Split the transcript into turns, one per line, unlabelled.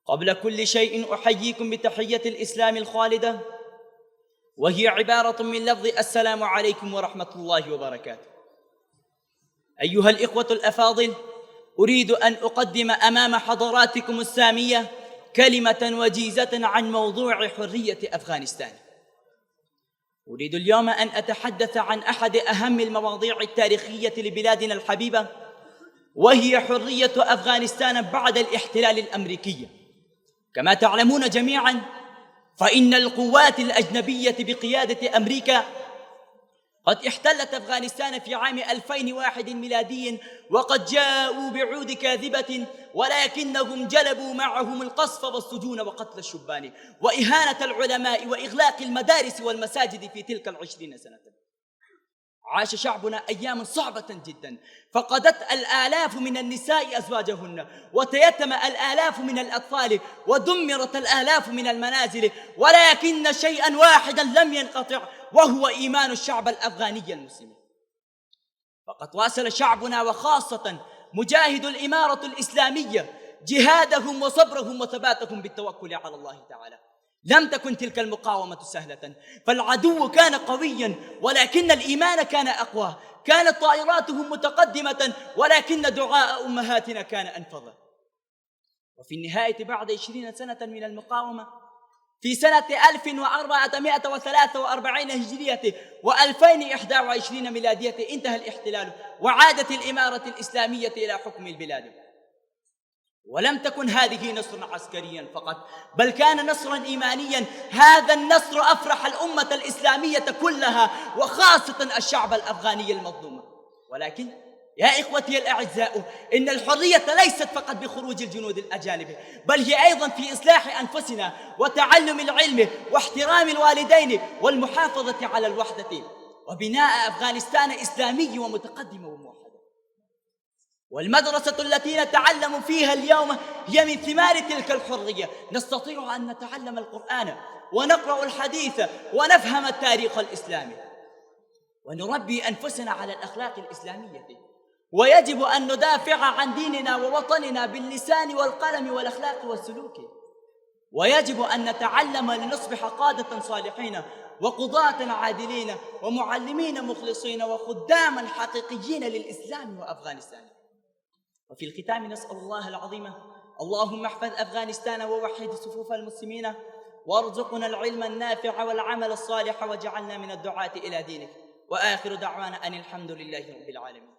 قبل كل شيء أحييكم بتحية الإسلام الخالدة، وهي عبارة من لفظ السلام عليكم ورحمة الله وبركاته. أيها الإخوة الأفاضل، أريد أن أقدم أمام حضراتكم السامية كلمة وجيزة عن موضوع حرية أفغانستان. أريد اليوم أن أتحدث عن أحد أهم المواضيع التاريخية لبلادنا الحبيبة، وهي حرية أفغانستان بعد الاحتلال الأمريكي. كما تعلمون جميعاً، فإن القوات الأجنبية بقيادة أمريكا قد احتلت أفغانستان في عام 2001 ميلادي، وقد جاءوا بعود كاذبة، ولكنهم جلبوا معهم القصف والسجون وقتل الشبان وإهانة العلماء وإغلاق المدارس والمساجد في تلك 20 سنة. عاش شعبنا أيام صعبة جدا، فقدت الآلاف من النساء أزواجهن، وتيتم الآلاف من الأطفال، ودمرت الآلاف من المنازل، ولكن شيئا واحدا لم ينقطع، وهو إيمان الشعب الأفغاني المسلم. فقد واصل شعبنا وخاصة مجاهد الإمارة الإسلامية جهادهم وصبرهم وثباتهم بالتوكل على الله تعالى. لم تكن تلك المقاومة سهلة، فالعدو كان قويا، ولكن الإيمان كان أقوى. كانت طائراتهم متقدمة، ولكن دعاء أمهاتنا كان أنفض. وفي النهاية بعد 20 سنة من المقاومة، في سنة 1443 هجرية و2021 ميلادية، انتهى الاحتلال وعادت الإمارة الإسلامية إلى حكم البلاد. ولم تكن هذه نصرا عسكريا فقط، بل كان نصرا إيمانيا. هذا النصر أفرح الأمة الإسلامية كلها، وخاصة الشعب الأفغاني المظلوم. ولكن يا إخوتي الأعزاء، إن الحرية ليست فقط بخروج الجنود الأجانب، بل هي أيضا في إصلاح أنفسنا وتعلم العلم واحترام الوالدين والمحافظة على الوحدة، وبناء أفغانستان إسلامي ومتقدم وموحد. والمدرسة التي نتعلم فيها اليوم هي من ثمار تلك الحرية. نستطيع أن نتعلم القرآن ونقرأ الحديث ونفهم التاريخ الإسلامي، ونربي أنفسنا على الأخلاق الإسلامية. ويجب أن ندافع عن ديننا ووطننا باللسان والقلم والأخلاق والسلوك. ويجب أن نتعلم لنصبح قادة صالحين وقضاة عادلين ومعلمين مخلصين وخداما حقيقيين للإسلام وأفغانستان. وفي الختام نسأل الله العظيم: اللهم احفظ أفغانستان ووحد صفوف المسلمين، وارزقنا العلم النافع والعمل الصالح، واجعلنا من الدعاة إلى دينك. وآخر دعوانا أن الحمد لله رب العالمين.